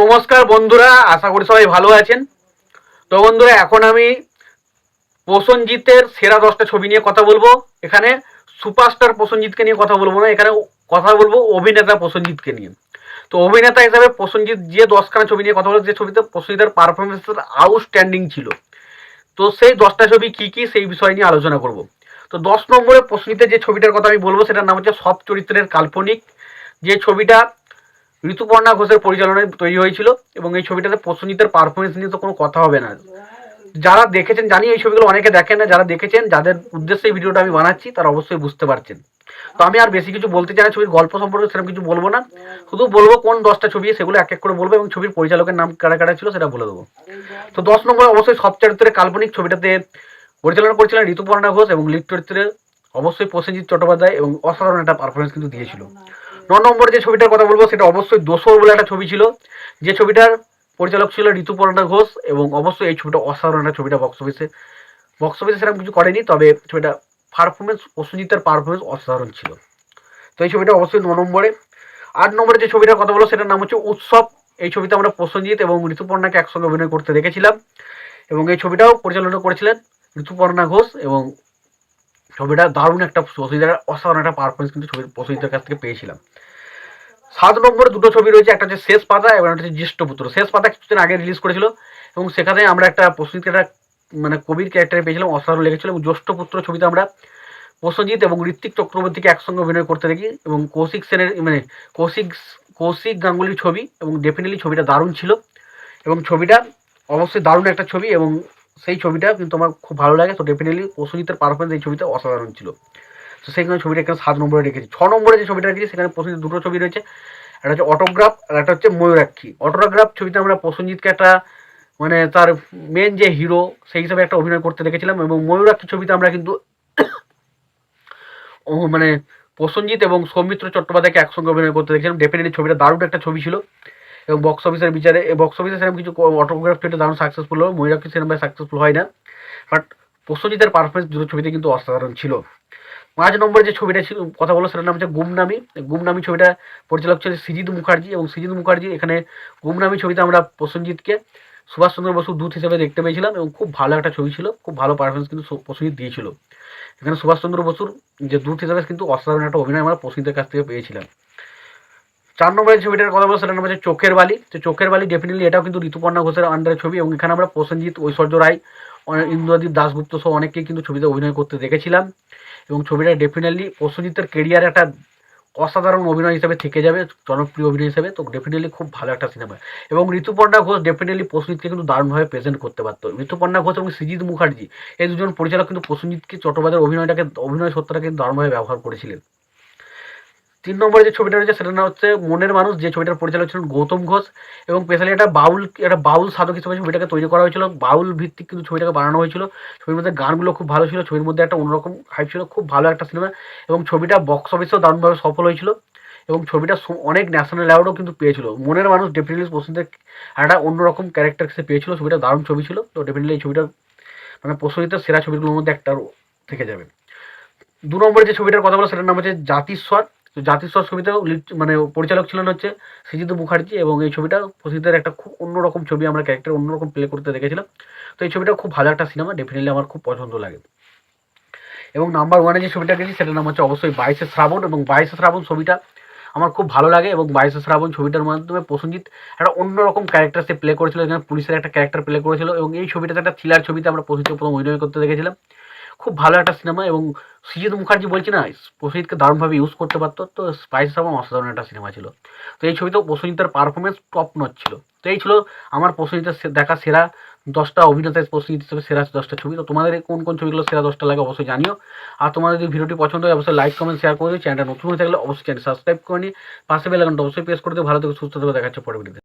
নমস্কার বন্ধুরা, আশা করি সবাই ভালো আছেন। তো বন্ধুরা, এখন আমি প্রসেনজিতের সেরা 10টা ছবি নিয়ে কথা বলবো। এখানে সুপারস্টার প্রসেনজিৎকে নিয়ে কথা বলবো না, এখানে কথা বলবো অভিনেতা প্রসেনজিৎকে নিয়ে। তো অভিনেতা হিসাবে প্রসেনজিৎ যে 10খানা ছবি নিয়ে কথা বলবো, যে ছবিতে প্রসেনজিতের পারফরমেন্স আউটস্ট্যান্ডিং ছিল, তো সেই 10টা ছবি কি কি সেই বিষয় নিয়ে আলোচনা করব। তো 10 নম্বরে প্রসেনজিতের যে ছবিটার কথা আমি বলবো, সেটার নাম হচ্ছে সব চরিত্রের কাল্পনিক। যে ছবিটা ঋতুপর্ণা ঘোষের পরিচালনায় তৈরি হয়েছিল, এবং এই ছবিটাতে প্রসেনজিতের পারফরমেন্স নিয়ে তো কোনো কথা হবে না। যারা দেখেছেন, জানি এই ছবিগুলো অনেকে দেখেন না, যারা দেখেছেন, যাদের উদ্দেশ্যে এই ভিডিওটা আমি বানাচ্ছি, তারা অবশ্যই বুঝতে পারছেন। তো আমি আর বেশি কিছু বলতে চাই না, ছবির গল্প সম্পর্কে সেরকম কিছু বলবো না, শুধু বলবো কোন 10টা ছবি, সেগুলো এক এক করে বলবো, এবং ছবির পরিচালকের নাম কারা কারা ছিল সেটা বলে দেবো। তো 10 নম্বরে অবশ্যই সব চরিত্রের কাল্পনিক। ছবিটাতে পরিচালনা করেছিলেন ঋতুপর্ণা ঘোষ, এবং লিড চরিত্রে অবশ্যই প্রসেনজিৎ চট্টোপাধ্যায়, এবং অসাধারণ একটা পারফরমেন্স কিন্তু দিয়েছিল। 9 নম্বরে যে ছবিটার কথা বলবো, সেটা অবশ্যই দোসর বলে একটা ছবি ছিল, যে ছবিটার পরিচালক ছিল ঋতুপর্ণা ঘোষ, এবং অবশ্যই এই ছবিটা অসাধারণ একটা ছবিটা বক্স অফিসে সেরকম কিছু করেনি, তবে ছবিটা পারফরমেন্স, প্রসেনজিতের পারফরমেন্স অসাধারণ ছিল। তো এই ছবিটা অবশ্যই 9 নম্বরে। 8 নম্বরে যে ছবিটার কথা বলবো, সেটার নাম হচ্ছে উৎসব। এই ছবিতে আমরা প্রসেনজিৎ এবং ঋতুপর্ণাকে একসঙ্গে অভিনয় করতে দেখেছিলাম, এবং এই ছবিটাও পরিচালনা করেছিলেন ঋতুপর্ণা ঘোষ, এবং ছবিটা দারুণ একটা প্রসেনজিতের অসাধারণ একটা পারফরমেন্স কিন্তু ছবির প্রসেনজিতের কাছ থেকে পেয়েছিলাম। 7 নম্বরে দুটো ছবি রয়েছে, একটা হচ্ছে শেষ পাতা এবং একটা হচ্ছে জ্যেষ্ঠ পুত্র। শেষ পাতা কিছুদিন আগে রিলিজ করেছিল, এবং সেখানে আমরা একটা প্রসেনজিৎকে একটা মানে কবির ক্যারেক্টারে পেয়েছিলাম, অসাধারণ লেগেছিল। এবং জ্যেষ্ঠ পুত্র ছবিতে আমরা প্রসেনজিৎ এবং ঋত্বিক চক্রবর্তীকে একসঙ্গে অভিনয় করতে দেখি, এবং কৌশিক সেনের মানে কৌশিক গাঙ্গুলির ছবি, এবং ডেফিনেটলি ছবিটা দারুণ ছিল, এবং ছবিটা অবশ্যই দারুণ একটা ছবি, এবং সেই ছবিটা কিন্তু আমার খুব ভালো লাগে। তো ডেফিনেটলি প্রসেনজিতের পারফরমেন্স এই ছবিতে অসাধারণ ছিল। তো সেইখানে ছবিটা এখানে 7 নম্বরে রেখেছি। 6 নম্বরে যে ছবিটা রেখেছি, সেখানে প্রসেনজিৎ দুটো ছবি রয়েছে, একটা হচ্ছে অটোগ্রাফ আর একটা হচ্ছে ময়ূরাক্ষী। অটোগ্রাফ ছবিতে আমরা প্রসেনজিৎকে একটা মানে তার মেন যে হিরো সেই হিসাবে একটা অভিনয় করতে দেখেছিলাম, এবং ময়ূরাক্ষী ছবিতে আমরা কিন্তু মানে প্রসেনজিৎ এবং সৌমিত্র চট্টোপাধ্যায়কে একসঙ্গে অভিনয় করতে দেখেছিলাম। ডেফিনেটলি ছবিটা দারুণ একটা ছবি ছিল, এবং বক্স অফিসের বিচারে বক্স অফিসে সেরকম কিছু অটোগ্রাফ ছবিটা দারুণ সাকসেসফুল হলো, ময়ূরাক্ষী সেরকমভাবে সাকসেসফুল হয় না, বাট প্রসেনজিতের পারফরমেন্স দুটো ছবিতে কিন্তু অসাধারণ ছিল। 5 নম্বরে যে ছবিটা ছিল কথা বলো, সেটার নাম হচ্ছে গুমনামি। গুমনামি ছবিটা পরিচালক ছিল সৃজিত মুখার্জি, এবং সৃজিত মুখার্জি এখানে গুমনামি ছবিতে আমরা প্রসেনজিৎকে সুভাষচন্দ্র বসু দূত হিসেবে দেখতে পেয়েছিলাম, এবং খুব ভালো একটা ছবি ছিল, খুব ভালো পারফরমেন্স কিন্তু প্রসেনজিৎ দিয়েছিল। এখানে সুভাষচন্দ্র বসুর যে দূত হিসেবে কিন্তু অসাধারণ একটা অভিনয় আমরা প্রসেনজিতের কাছ থেকে পেয়েছিলাম। 4 নম্বরের ছবিটার কথা বলবো, সেটার নাম হচ্ছে চোখের বালি। তো চোখের বালি ডেফিনেটলি এটাও কিন্তু ঋতুপর্ণা ঘোষের আন্ডারের ছবি, এবং এখানে আমরা প্রসেনজিৎ, ঐশ্বর্য রায়, ইন্দ্রদীপ দাশগুপ্ত সহ অনেককেই কিন্তু ছবিতে অভিনয় করতে দেখেছিলাম, এবং ছবিটা ডেফিনেটলি প্রসেনজিতের কেরিয়ারে একটা অসাধারণ অভিনয় হিসেবে থেকে যাবে, জনপ্রিয় অভিনয় হিসেবে। তো ডেফিনেটলি খুব ভালো একটা সিনেমা, এবং ঋতুপর্ণা ঘোষ ডেফিনেটলি প্রসেনজিৎকে কিন্তু দারুণভাবে প্রেজেন্ট করতে পারতো। ঋতুপর্ণা ঘোষ এবং সৃজিত মুখার্জি এই দুজন পরিচালক কিন্তু প্রসেনজিৎকে চট্টোপাধ্যায়ের অভিনয় সত্যটাকে কিন্তু দারুণভাবে ব্যবহার করেছিলেন। 3 নম্বরে যে ছবিটা রয়েছে, সেটার নাম হচ্ছে মনের মানুষ। যে ছবিটার পরিচালক ছিলেন গৌতম ঘোষ, এবং স্পেশালি একটা বাউল সাধক হিসেবে ছবিটাকে তৈরি করা হয়েছিল, বাউল ভিত্তিক কিন্তু ছবিটাকে বানানো হয়েছিল। ছবির মধ্যে গানগুলো খুব ভালো ছিল, ছবির মধ্যে একটা অন্যরকম হাইপ ছিল, খুব ভালো একটা সিনেমা, এবং ছবিটা বক্স অফিসেও দারুণভাবে সফল হয়েছিল, এবং ছবিটা অনেক ন্যাশনাল অ্যাওয়ার্ডও কিন্তু পেয়েছিল। মনের মানুষ ডেফিনেটলি প্রসেনজিতের একটা অন্যরকম ক্যারেক্টার সে পেয়েছিল, ছবিটা দারুণ ছবি ছিল। তো ডেফিনেটলি এই ছবিটা মানে প্রসেনজিতের সেরা ছবিগুলোর মধ্যে একটা থেকে যাবে। 2 নম্বরে যে ছবিটার কথা বলো, সেটার নাম হচ্ছে জাতিস্বর। তো জাতিস্বর ছবিতেও মানে পরিচালক ছিলেন হচ্ছে সৃজিত মুখার্জি, এবং এই ছবিটা প্রসেনজিতের একটা খুব অন্যরকম ছবি, আমরা ক্যারেক্টার অন্যরকম প্লে করতে দেখেছিলাম। তো এই ছবিটা খুব ভালো একটা সিনেমা, ডেফিনেটলি আমার খুব পছন্দ লাগে। এবং নাম্বার 1-এ যে ছবিটা গেছি, সেটার নাম হচ্ছে অবশ্যই 22শে শ্রাবণ, এবং 22শে শ্রাবণ ছবিটা আমার খুব ভালো লাগে, এবং 22শে শ্রাবণ ছবিটার মাধ্যমে প্রসেনজিৎ একটা অন্যরকম ক্যারেক্টার সে প্লে করেছিল, এখানে পুলিশের একটা ক্যারেক্টার প্লে করেছিল, এবং এই ছবিটাতে একটা থ্রিলার ছবিতে আমরা প্রসেনজিৎকে প্রথম অভিনয় করতে দেখেছিলাম। খুব ভালো একটা সিনেমা, এবং সৃজিত মুখার্জি বলছি না, প্রসেনজিৎকে দারুণভাবে ইউজ করতে পারতো। তো স্পাইস শ্রাবণ অসাধারণ একটা সিনেমা ছিল। তো এই ছবিতেও প্রসেনজিতের পারফরমেন্স টপ নচ ছিল। তো এই ছিল আমার প্রসেনজিতের দেখা সেরা 10টা অভিনেতা, প্রসেনজিৎ হিসেবে সেরা 10টা ছবি। তো তোমাদের কোন কোন ছবিগুলো সেরা 10টা লাগে অবশ্যই জানিও। আর তোমাদের যদি ভিডিওটি পছন্দ হয় অবশ্যই লাইক, কমেন্ট, শেয়ার করে দিও। চ্যানেলটা নতুন হয়ে থাকলে অবশ্যই চ্যানেল সাবস্ক্রাইব করে নিয়ে পাশে বেল আইকনটা অবশ্যই প্রেস করে দিও। ভালো থেকে সুস্থ থেকে দেখাচ্ছে পরে ভিডিওতে।